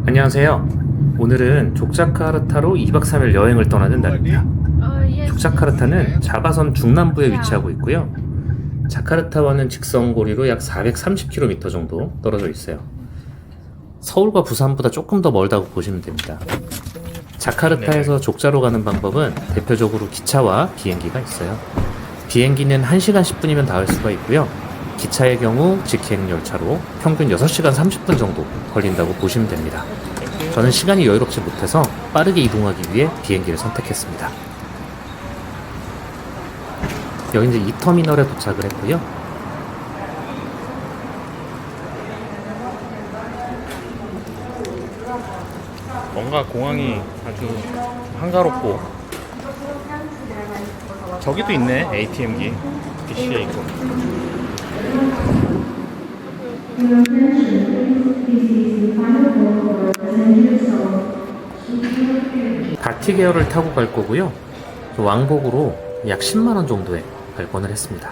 안녕하세요. 오늘은 족자카르타로 2박 3일 여행을 떠나는 날입니다. 족자카르타는 자바섬 중남부에 위치하고 있고요. 자카르타와는 직선거리로 약 430km 정도 떨어져 있어요. 서울과 부산보다 조금 더 멀다고 보시면 됩니다. 자카르타에서 족자로 가는 방법은 대표적으로 기차와 비행기가 있어요. 비행기는 1시간 10분이면 닿을 수가 있고요. 기차의 경우 직행 열차로 평균 6시간 30분 정도 걸린다고 보시면 됩니다. 저는 시간이 여유롭지 못해서 빠르게 이동하기 위해 비행기를 선택했습니다. 여기 이제 2터미널에 도착을 했고요. 뭔가 공항이 아주 한가롭고, 저기도 있네. ATM기 BC에 있고. 바티 계열을 타고 갈 거고요. 왕복으로 약 10만원 정도에 발권을 했습니다.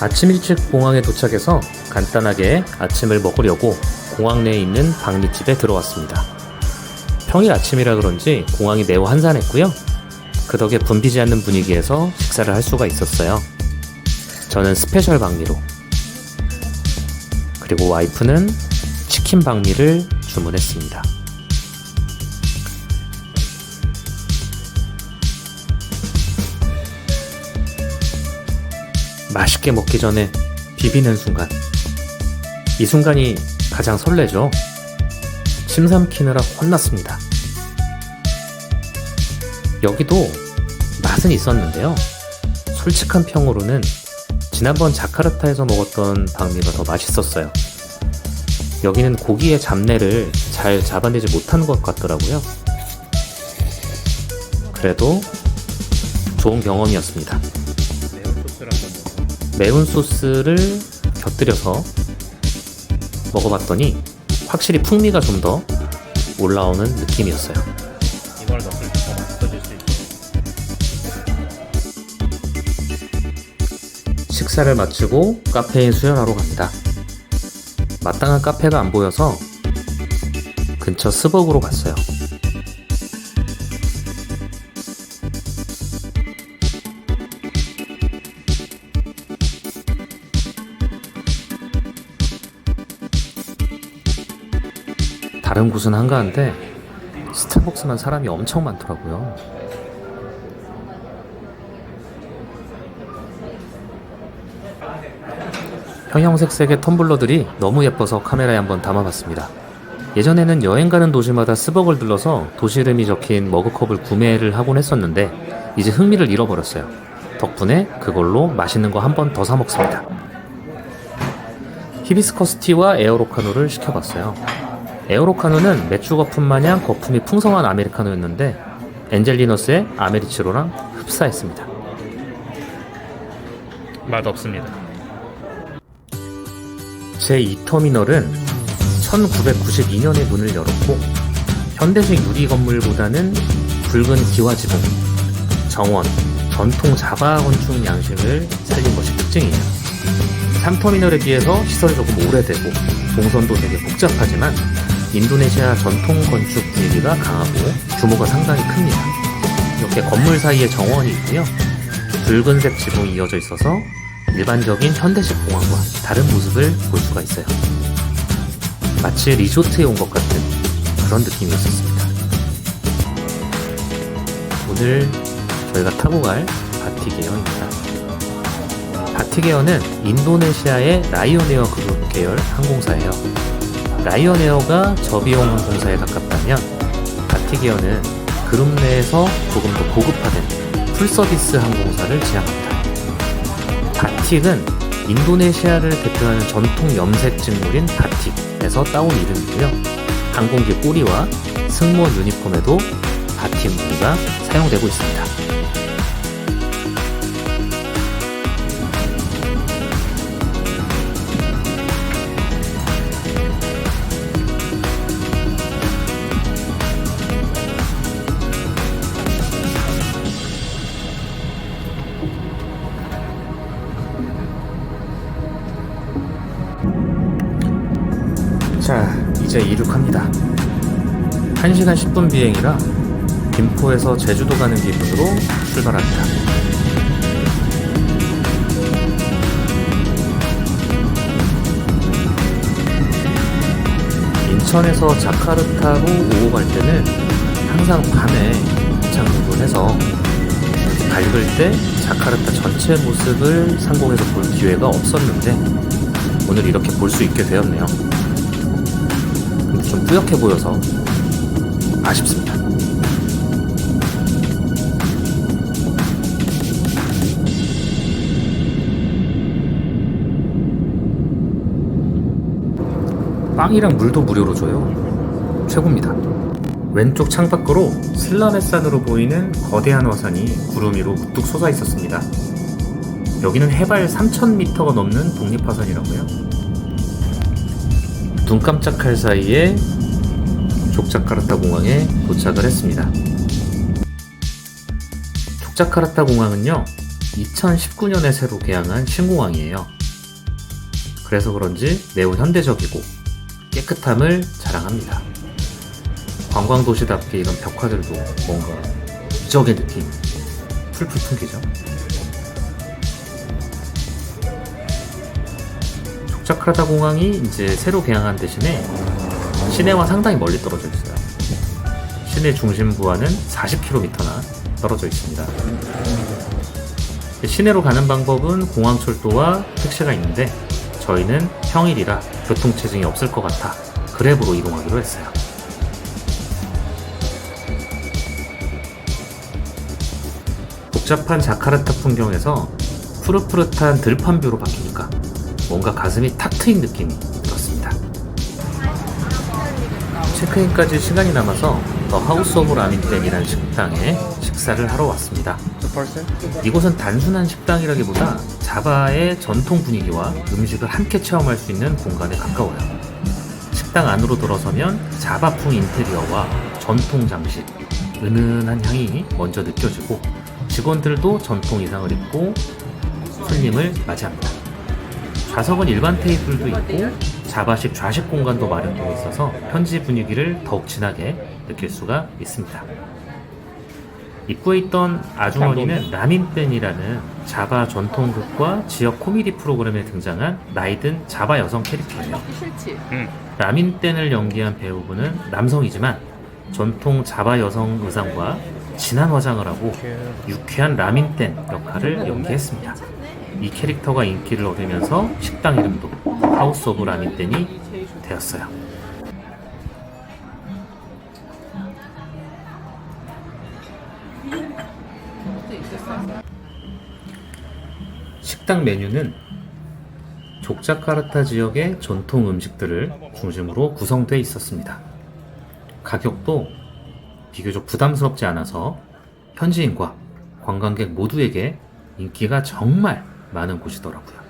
아침 일찍 공항에 도착해서 간단하게 아침을 먹으려고 공항 내에 있는 박리집에 들어왔습니다. 평일 아침이라 그런지 공항이 매우 한산했고요. 그 덕에 붐비지 않는 분위기에서 식사를 할 수가 있었어요. 저는 스페셜 박리로, 그리고 와이프는 치킨 박리를 주문했습니다. 맛있게 먹기 전에 비비는 순간, 이 순간이 가장 설레죠. 침 삼키느라 혼났습니다. 여기도 맛은 있었는데요, 솔직한 평으로는 지난번 자카르타에서 먹었던 박리가 더 맛있었어요. 여기는 고기의 잡내를 잘 잡아내지 못하는 것 같더라고요. 그래도 좋은 경험이었습니다. 매운 소스를 곁들여서 먹어봤더니 확실히 풍미가 좀 더 올라오는 느낌이었어요. 이걸 넣을 때 더 맛있어질 수 있어. 식사를 마치고 카페에 수영하러 갑니다. 마땅한 카페가 안 보여서 근처 스벅으로 갔어요. 다른 곳은 한가한데 스타벅스만 사람이 엄청 많더라고요. 형형색색의 텀블러들이 너무 예뻐서 카메라에 한번 담아봤습니다. 예전에는 여행 가는 도시마다 스벅을 들러서 도시 이름이 적힌 머그컵을 구매를 하곤 했었는데 이제 흥미를 잃어버렸어요. 덕분에 그걸로 맛있는 거 한 번 더 사 먹습니다. 히비스커스 티와 에어로카노를 시켜봤어요. 에어로카노는 맥주 거품 마냥 거품이 풍성한 아메리카노였는데 엔젤리너스의 아메리치로랑 흡사했습니다. 맛없습니다. 제2터미널은 1992년에 문을 열었고 현대식 유리 건물보다는 붉은 기와지붕, 정원, 전통 자바 건축 양식을 살린 것이 특징이에요. 3터미널에 비해서 시설이 조금 오래되고 동선도 되게 복잡하지만 인도네시아 전통 건축 분위기가 강하고 규모가 상당히 큽니다. 이렇게 건물 사이에 정원이 있고요. 붉은색 지붕이 이어져 있어서 일반적인 현대식 공항과 다른 모습을 볼 수가 있어요. 마치 리조트에 온 것 같은 그런 느낌이었습니다. 오늘 저희가 타고 갈 바티게어입니다. 바티게어는 인도네시아의 라이온에어 그룹 계열 항공사예요. 라이온에어가 저비용 항공사에 가깝다면 바티게어는 그룹 내에서 조금 더 고급화된 풀서비스 항공사를 지향합니다. 바틱은 인도네시아를 대표하는 전통 염색 직물인 바틱에서 따온 이름이고요. 항공기 꼬리와 승무원 유니폼에도 바틱 무늬가 사용되고 있습니다. 자, 이제 이륙합니다. 1시간 10분 비행이라 김포에서 제주도 가는 기분으로 출발합니다. 인천에서 자카르타로 오고 갈 때는 항상 밤에 도착을 해서 밝을 때 자카르타 전체 모습을 상공에서 볼 기회가 없었는데 오늘 이렇게 볼 수 있게 되었네요. 근데 좀 뿌옇게 보여서 아쉽습니다. 빵이랑 물도 무료로 줘요. 최고입니다. 왼쪽 창밖으로 슬라메산으로 보이는 거대한 화산이 구름 위로 우뚝 솟아 있었습니다. 여기는 해발 3000m가 넘는 독립화산이라고요. 눈 깜짝할 사이에 족자카르타 공항에 도착을 했습니다. 족자카르타 공항은요, 2019년에 새로 개항한 신공항이에요. 그래서 그런지 매우 현대적이고 깨끗함을 자랑합니다. 관광도시답게 이런 벽화들도 뭔가 기적의 느낌 풀풀 풍기죠. 족자카르타 공항이 이제 새로 개항한 대신에 시내와 상당히 멀리 떨어져 있어요. 시내 중심부와는 40km나 떨어져 있습니다. 시내로 가는 방법은 공항철도와 택시가 있는데 저희는 평일이라 교통체증이 없을 것 같아 그랩으로 이동하기로 했어요. 복잡한 자카르타 풍경에서 푸릇푸릇한 들판 뷰로 바뀌니까 뭔가 가슴이 탁 트인 느낌이 들었습니다. 체크인까지 시간이 남아서 더 하우스 오브 라민텐이라는 식당에 식사를 하러 왔습니다. 이곳은 단순한 식당이라기보다 자바의 전통 분위기와 음식을 함께 체험할 수 있는 공간에 가까워요. 식당 안으로 들어서면 자바풍 인테리어와 전통 장식, 은은한 향이 먼저 느껴지고 직원들도 전통 의상을 입고 손님을 맞이합니다. 좌석은 일반 테이블도 있고 자바식 좌식 공간도 마련되어 있어서 현지 분위기를 더욱 진하게 느낄 수가 있습니다. 입구에 있던 아주머니는 라민댄이라는 자바 전통극과 지역 코미디 프로그램에 등장한 나이든 자바 여성 캐릭터예요. 라민댄을 연기한 배우분은 남성이지만 전통 자바 여성 의상과 진한 화장을 하고 유쾌한 라민댄 역할을 연기했습니다. 이 캐릭터가 인기를 얻으면서 식당 이름도 하우스 오브 라민댄이 되었어요. 식당 메뉴는 족자카르타 지역의 전통 음식들을 중심으로 구성되어 있었습니다. 가격도 비교적 부담스럽지 않아서 현지인과 관광객 모두에게 인기가 정말 많은 곳이더라고요.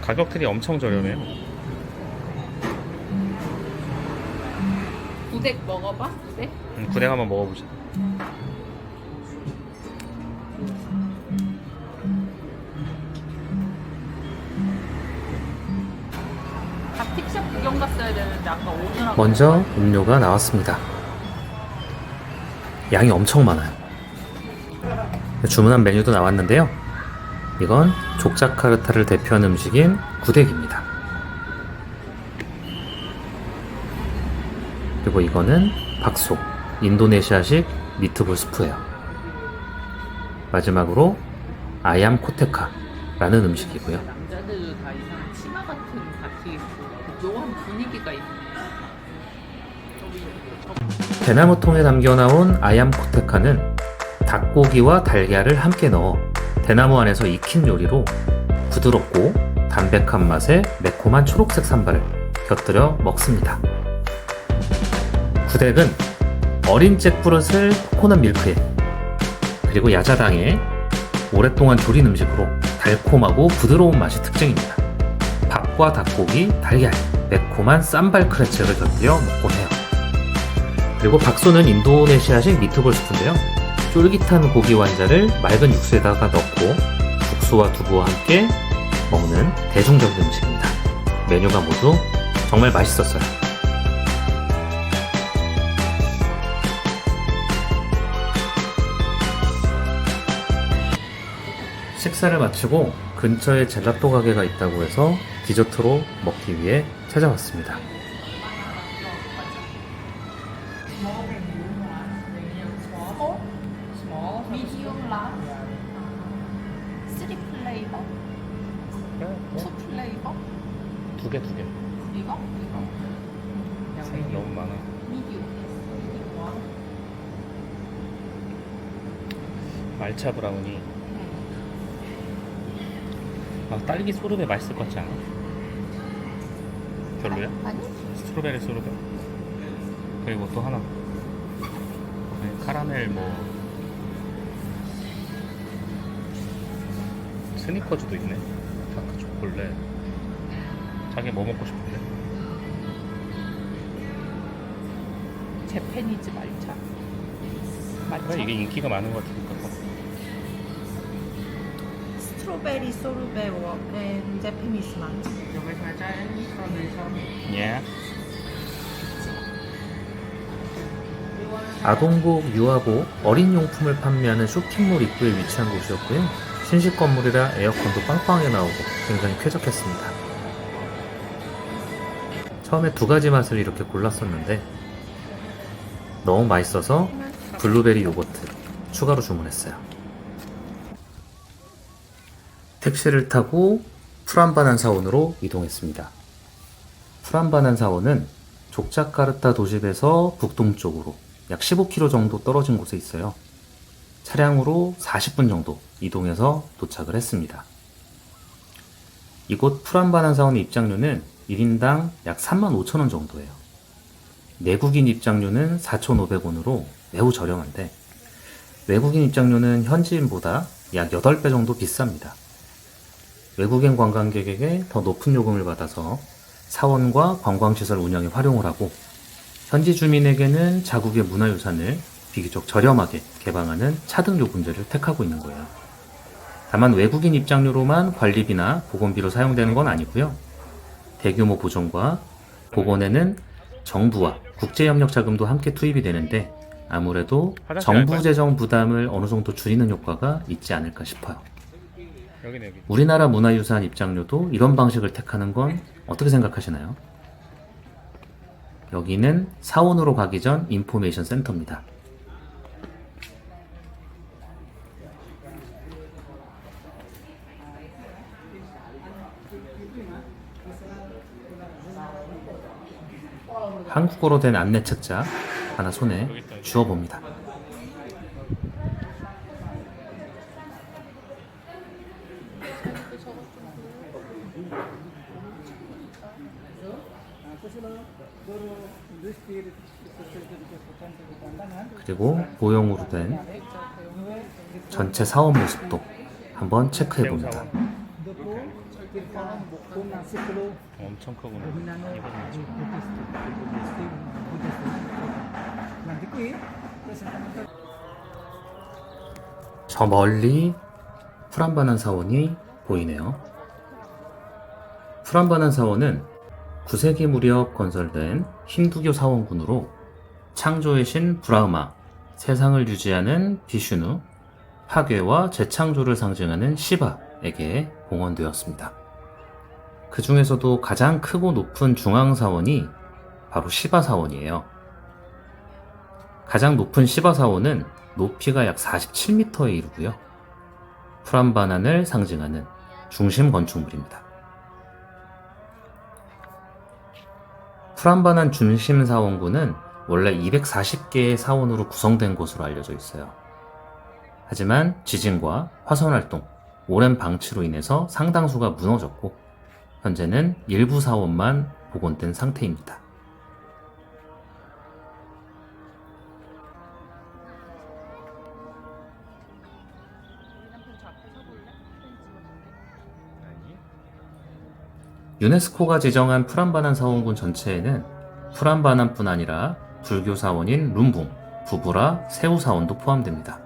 가격들이 엄청 저렴해요. 구덱 먹어봐? 구덱? 구댕 한번 먹어보자. 밥 틱샵 구경 갔어야 되는데 아까 오느라고. 먼저 음료가 나왔습니다. 양이 엄청 많아요. 주문한 메뉴도 나왔는데요. 이건 족자카르타를 대표하는 음식인 구덱입니다. 그리고 이거는 박소, 인도네시아식 미트볼 스프예요. 마지막으로 아얌 코테카라는 음식이고요. 남자들도 다 이상 치마 같은 바티 입고 묘한 분위기가 있네. 대나무통에 담겨 나온 아얌 코테카는 닭고기와 달걀을 함께 넣어 대나무 안에서 익힌 요리로 부드럽고 담백한 맛의 매콤한 초록색 산발을 곁들여 먹습니다. 구덱은 어린 잭프룻을 코코넛 밀크에 그리고 야자당에 오랫동안 졸인 음식으로 달콤하고 부드러운 맛이 특징입니다. 밥과 닭고기, 달걀 매콤한 쌈발 크레체를 곁들여 먹곤 해요. 그리고 박소는 인도네시아식 미트볼 스프인데요. 쫄깃한 고기 완자를 맑은 육수에다가 넣고 국수와 두부와 함께 먹는 대중적인 음식입니다. 메뉴가 모두 정말 맛있었어요. 식사를 마치고 근처에 젤라또 가게가 있다고 해서 디저트로 먹기 위해 찾아왔습니다. 미디움 라 3 플레이버? 2 플레이버? 두 개. 이거? 생 너무 많아. 미디움 말차 브라우니. 아, 딸기 소르베 맛있을 것 같지 않아? 별로야? 아니? 스트로베리 소르베. 그리고 또 하나. 네, 카라멜 뭐 스니커즈도 있네. 다크 초콜릿. 자기 뭐 먹고 싶은데? 재패니즈 말차 그래, 이게 인기가 많은 것 같으니까. 스트로베리 소르베 앤 제페니스 맛. 예. 아동복, 유아복, 어린용품을 판매하는 쇼핑몰 입구에 위치한 곳이었고요. 신식 건물이라 에어컨도 빵빵하게 나오고 굉장히 쾌적했습니다. 처음에 두 가지 맛을 이렇게 골랐었는데 너무 맛있어서 블루베리 요거트 추가로 주문했어요. 택시를 타고 프란바난 사원으로 이동했습니다. 프란바난 사원은 족자카르타 도심에서 북동쪽으로 약 15km 정도 떨어진 곳에 있어요. 차량으로 40분 정도 이동해서 도착을 했습니다. 이곳 프란바난 사원의 입장료는 1인당 약 35,000원 정도예요. 내국인 입장료는 4,500원으로 매우 저렴한데 외국인 입장료는 현지인보다 약 8배 정도 비쌉니다. 외국인 관광객에게 더 높은 요금을 받아서 사원과 관광시설 운영에 활용을 하고 현지 주민에게는 자국의 문화유산을 비교적 저렴하게 개방하는 차등 요금제를 택하고 있는 거예요. 다만 외국인 입장료로만 관리비나 보건비로 사용되는 건 아니고요. 대규모 보존과 복원에는 정부와 국제협력 자금도 함께 투입이 되는데 아무래도 정부 재정 부담을 어느 정도 줄이는 효과가 있지 않을까 싶어요. 여기. 우리나라 문화유산 입장료도 이런 방식을 택하는 건 어떻게 생각하시나요? 여기는 사원으로 가기 전 인포메이션 센터입니다. 한국어로 된 안내 책자 하나 손에 쥐어봅니다. 그리고 보형으로 된 전체 사원 모습도 한번 체크해 봅니다. 엄청 크구나. 이거 저 멀리 프란바난 사원이 보이네요. 프란바난 사원은 9세기 무렵 건설된 힌두교 사원군으로 창조의 신 브라흐마, 세상을 유지하는 비슈누, 파괴와 재창조를 상징하는 시바에게 봉헌되었습니다. 그 중에서도 가장 크고 높은 중앙 사원이 바로 시바 사원이에요. 가장 높은 시바 사원은 높이가 약 47m에 이르고요. 프란바난을 상징하는 중심 건축물입니다. 프란바난 중심 사원군은 원래 240개의 사원으로 구성된 것으로 알려져 있어요. 하지만 지진과 화산 활동, 오랜 방치로 인해서 상당수가 무너졌고 현재는 일부 사원만 복원된 상태입니다. 유네스코가 지정한 프람바난 사원군 전체에는 프람바난뿐 아니라 불교 사원인 룸붕, 부부라 세우 사원도 포함됩니다.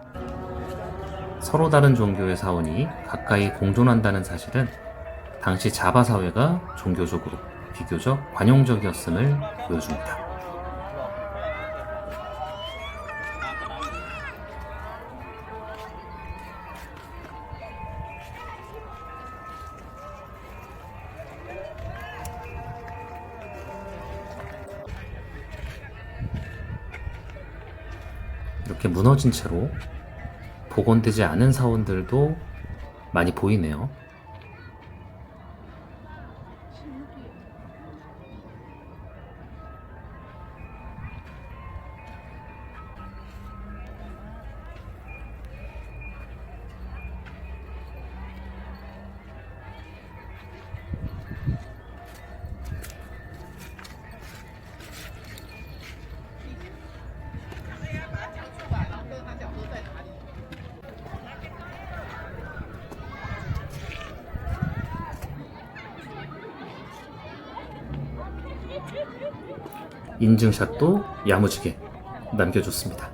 서로 다른 종교의 사원이 가까이 공존한다는 사실은 당시 자바 사회가 종교적으로 비교적 관용적이었음을 보여줍니다. 이렇게 무너진 채로 복원되지 않은 사원들도 많이 보이네요. 인증샷도 야무지게 남겨줬습니다.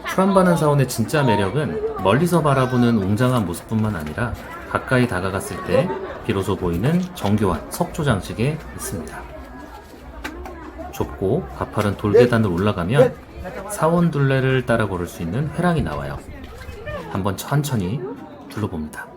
프람바난 사원의 진짜 매력은 멀리서 바라보는 웅장한 모습뿐만 아니라 가까이 다가갔을 때 비로소 보이는 정교한 석조 장식에 있습니다. 좁고 가파른 돌계단을 올라가면 사원 둘레를 따라 걸을 수 있는 회랑이 나와요. 한번 천천히 둘러봅니다.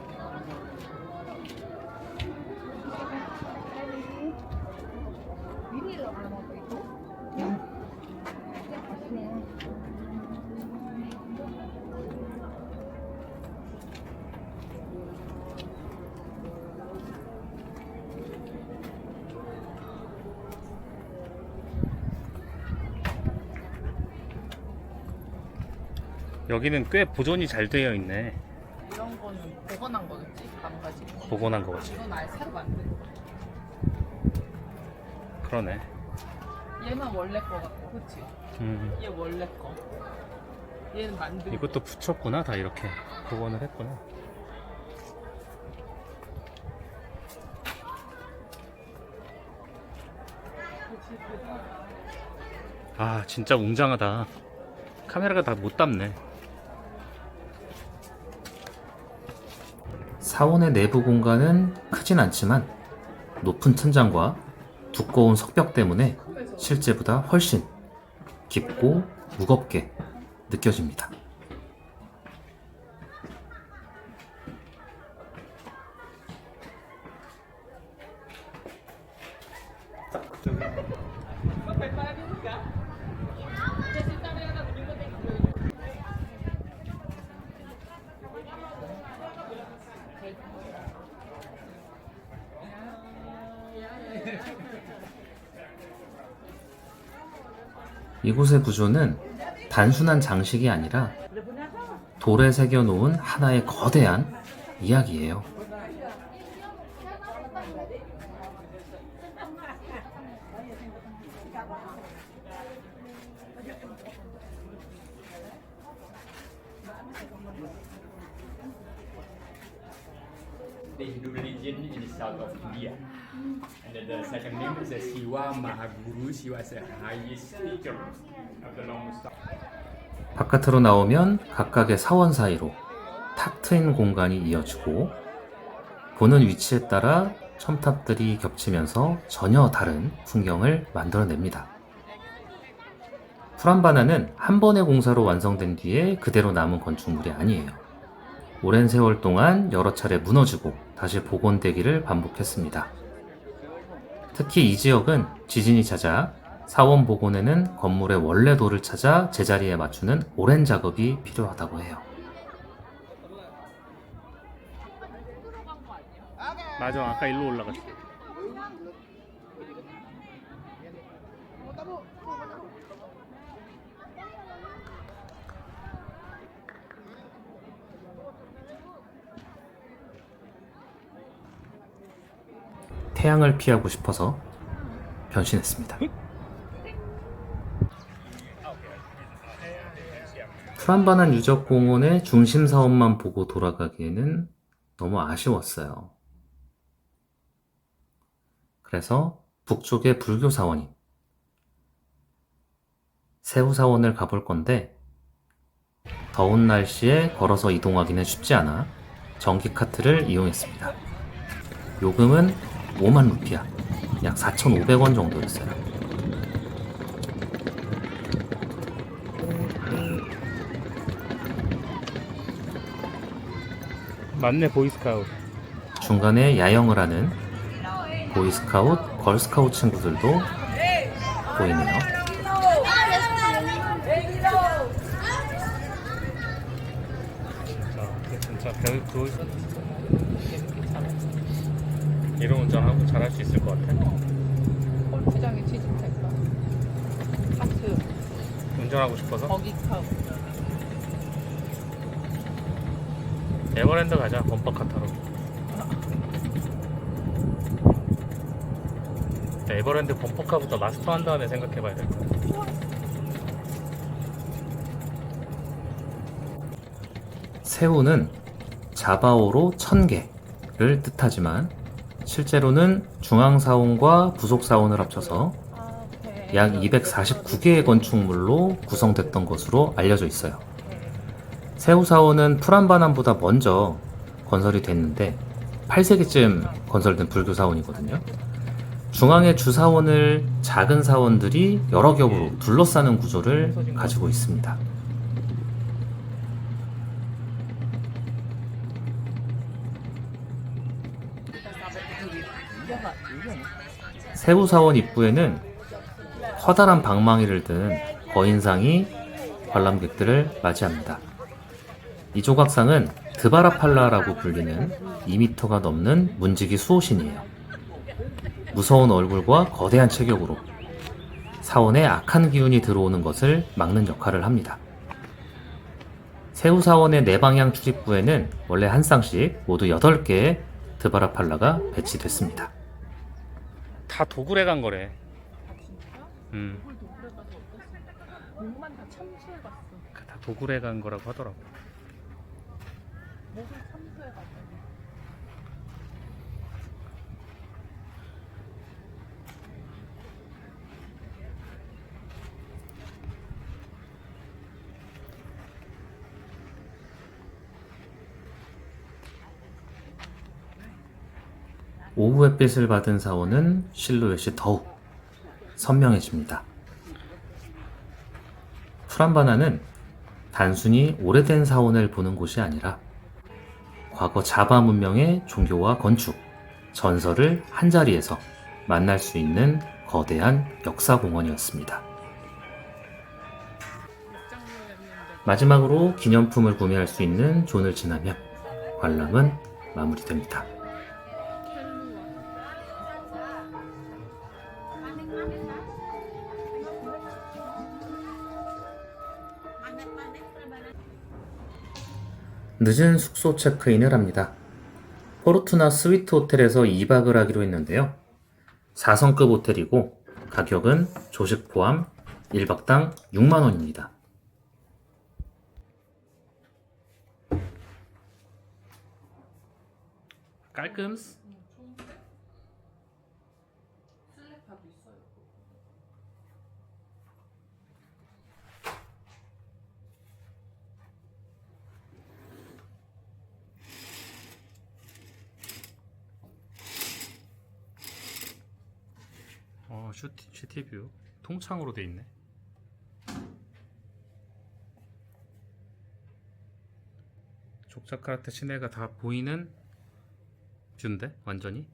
여기는 꽤 보존이 잘 되어 있네. 이런 거는 복원한 거겠지? 망가지고. 복원한 거지. 이건 아예 새로 만든 거. 그러네. 얘는 원래 거 같고, 그치? 얘 원래 거. 얘는 만든 거. 이것도 붙였구나. 다 이렇게 복원을 했구나. 아, 진짜 웅장하다. 카메라가 다 못 담네. 사원의 내부 공간은 크진 않지만 높은 천장과 두꺼운 석벽 때문에 실제보다 훨씬 깊고 무겁게 느껴집니다. 이곳의 구조는 단순한 장식이 아니라 돌에 새겨놓은 하나의 거대한 이야기예요. The Hindu religion in the south of India. And then the second name is Shiva Mahaguru. Shiva is the highest teacher of the long story. 바깥으로 나오면 각각의 사원 사이로 탁 트인 공간이 이어지고 보는 위치에 따라 첨탑들이 겹치면서 전혀 다른 풍경을 만들어냅니다. 프람바나는 한 번의 공사로 완성된 뒤에 그대로 남은 건축물이 아니에요. 오랜 세월 동안 여러 차례 무너지고 다시 복원되기를 반복했습니다. 특히 이 지역은 지진이 잦아 사원 복원에는 건물의 원래 돌을 찾아 제자리에 맞추는 오랜 작업이 필요하다고 해요. 맞아, 아까 일로 올라갔어. 태양을 피하고 싶어서 변신했습니다. 프람바난 유적공원의 중심 사원만 보고 돌아가기에는 너무 아쉬웠어요. 그래서 북쪽에 불교 사원인 세우 사원을 가볼 건데 더운 날씨에 걸어서 이동하기는 쉽지 않아 전기 카트를 이용했습니다. 요금은 5만 루피아, 약 4,500원 정도였어요. 맞네, 보이스카우트. 중간에 야영을 하는 보이스카웃, 걸스카웃 친구들도 보이네요. 진짜 이런 운전하고 잘할 수 있을 것 같아. 골프장에 취직할까? 카트 운전하고 싶어서? 거기 타고. 에버랜드 가자, 범퍼카 타러. 에버랜드 범퍼카부터 마스터한 다음에 생각해봐야 될 것 같아. 세우는 자바오로 1000개를 뜻하지만 실제로는 중앙사원과 부속사원을 합쳐서 약 249개의 건축물로 구성됐던 것으로 알려져 있어요. 세우사원은 프란바남보다 먼저 건설이 됐는데 8세기쯤 건설된 불교사원이거든요. 중앙의 주사원을 작은 사원들이 여러 겹으로 둘러싸는 구조를 가지고 있습니다. 세우사원 입구에는 커다란 방망이를 든 거인상이 관람객들을 맞이합니다. 이 조각상은 드바라팔라라고 불리는 2m가 넘는 문지기 수호신이에요. 무서운 얼굴과 거대한 체격으로 사원에 악한 기운이 들어오는 것을 막는 역할을 합니다. 세우사원의 내방향 출입구에는 원래 한 쌍씩 모두 8개의 드바라팔라가 배치됐습니다. 다 도굴해 간 거래. 뭘 도굴해 가서 어땠어? 목만 다 참수해 갔어. 다 도굴해 간 거라고 하더라고. 목을 참수해 갔어. 오후 햇빛을 받은 사원은 실루엣이 더욱 선명해집니다. 프란바나는 단순히 오래된 사원을 보는 곳이 아니라 과거 자바 문명의 종교와 건축, 전설을 한자리에서 만날 수 있는 거대한 역사 공원이었습니다. 마지막으로 기념품을 구매할 수 있는 존을 지나면 관람은 마무리됩니다. 늦은 숙소 체크인을 합니다. 포르투나 스위트 호텔에서 2박을 하기로 했는데요. 4성급 호텔이고 가격은 조식 포함 1박당 6만원입니다. 깔끔스? 슬리퍼도 있어요. 시티뷰 통창으로 돼 있네. 족자카르타 시내가 다 보이는 뷰인데 완전히.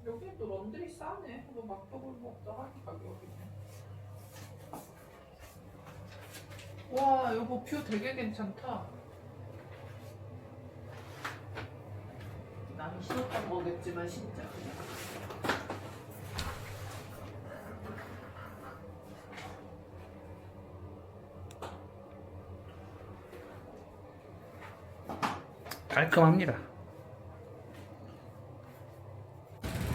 여기 또 런드리 싸네. 뭐 막국을 먹자 하니 가격이네. 와, 여보 뷰 되게 괜찮다. 나는 싫었던 거겠지만 진짜. 깔끔합니다.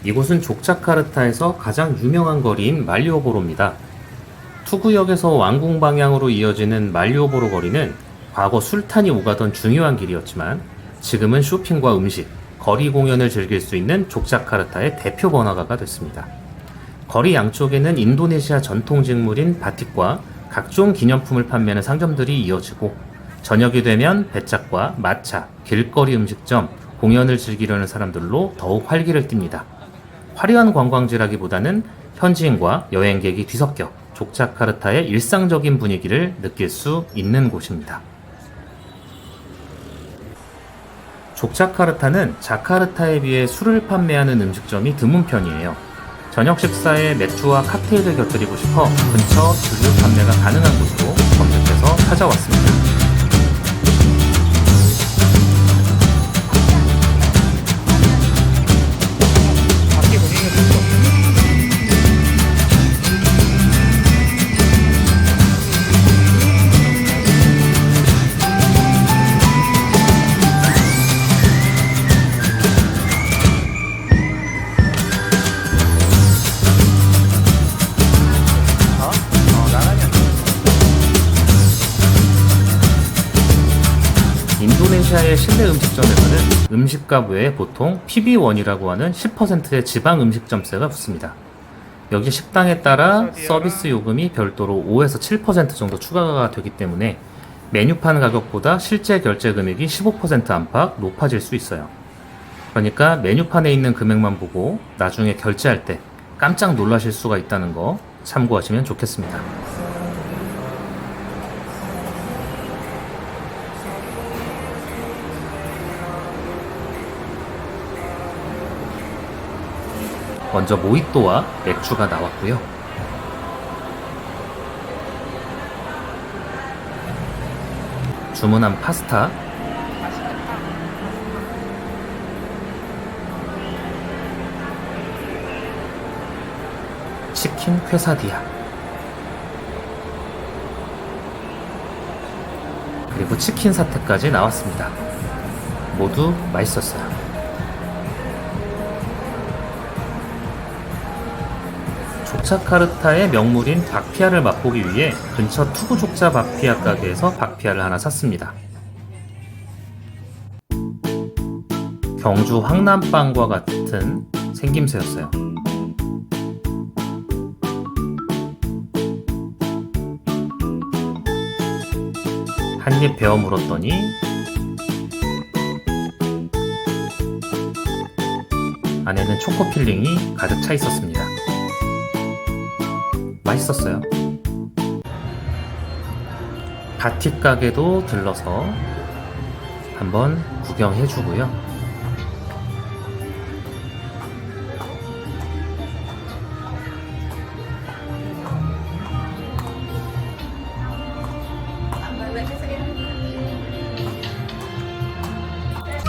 이곳은 족자카르타에서 가장 유명한 거리인 말리오보로입니다. 투구역에서 왕궁 방향으로 이어지는 말리오보로 거리는 과거 술탄이 오가던 중요한 길이었지만 지금은 쇼핑과 음식, 거리 공연을 즐길 수 있는 족자카르타의 대표 번화가가 됐습니다. 거리 양쪽에는 인도네시아 전통 직물인 바틱과 각종 기념품을 판매하는 상점들이 이어지고 저녁이 되면 배짝과 마차, 길거리 음식점, 공연을 즐기려는 사람들로 더욱 활기를 띱니다. 화려한 관광지라기보다는 현지인과 여행객이 뒤섞여 족자카르타의 일상적인 분위기를 느낄 수 있는 곳입니다. 족자카르타는 자카르타에 비해 술을 판매하는 음식점이 드문 편이에요. 저녁 식사에 맥주와 칵테일을 곁들이고 싶어 근처 주류 판매가 가능한 곳으로 검색해서 찾아왔습니다. 밖에 분위기가 좋죠. 인도네시아의 실내 음식점에서는 음식값 외에 보통 PB1이라고 하는 10%의 지방 음식점세가 붙습니다. 여기 식당에 따라 서비스 요금이 별도로 5에서 7% 정도 추가가 되기 때문에 메뉴판 가격보다 실제 결제 금액이 15% 안팎 높아질 수 있어요. 그러니까 메뉴판에 있는 금액만 보고 나중에 결제할 때 깜짝 놀라실 수가 있다는 거 참고하시면 좋겠습니다. 먼저 모히또와 맥주가 나왔고요. 주문한 파스타, 치킨 퀘사디아, 그리고 치킨 사태까지 나왔습니다. 모두 맛있었어요. 족자카르타의 명물인 박피아를 맛보기 위해 근처 투구족자 박피아 가게에서 박피아를 하나 샀습니다. 경주 황남빵과 같은 생김새였어요. 한 입 베어 물었더니 안에는 초코 필링이 가득 차 있었습니다. 맛있었어요. 바틱 가게도 들러서 한번 구경해주고요.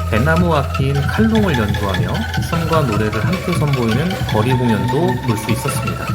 대나무 악기인 칼롱을 연주하며 춤과 노래를 함께 선보이는 거리 공연도 볼 수 있었습니다.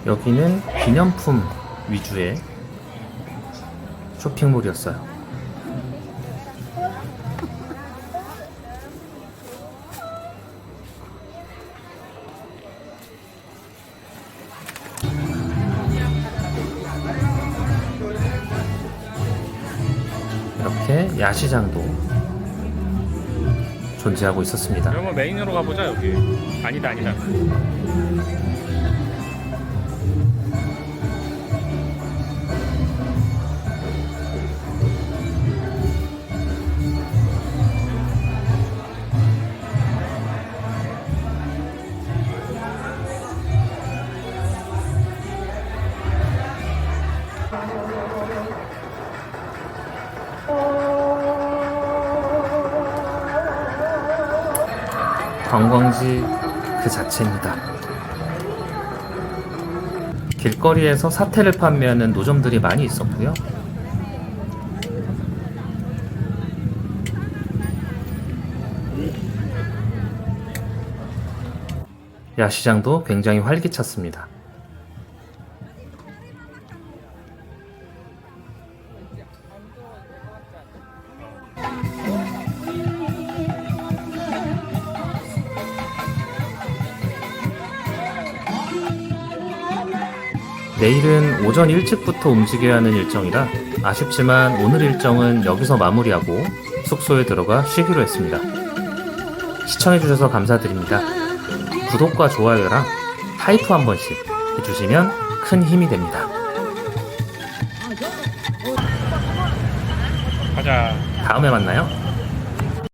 여기는 기념품 위주의 쇼핑몰이었어요. 이렇게 야시장도 존재하고 있었습니다. 그러면 메인으로 가보자 여기. 아니다. 관광지 그 자체입니다. 길거리에서 사태를 판매하는 노점들이 많이 있었고요. 야시장도 굉장히 활기찼습니다. 내일은 오전 일찍부터 움직여야 하는 일정이라 아쉽지만 오늘 일정은 여기서 마무리하고 숙소에 들어가 쉬기로 했습니다. 시청해주셔서 감사드립니다. 구독과 좋아요랑 하이프 한 번씩 해주시면 큰 힘이 됩니다. 가자. 다음에 만나요.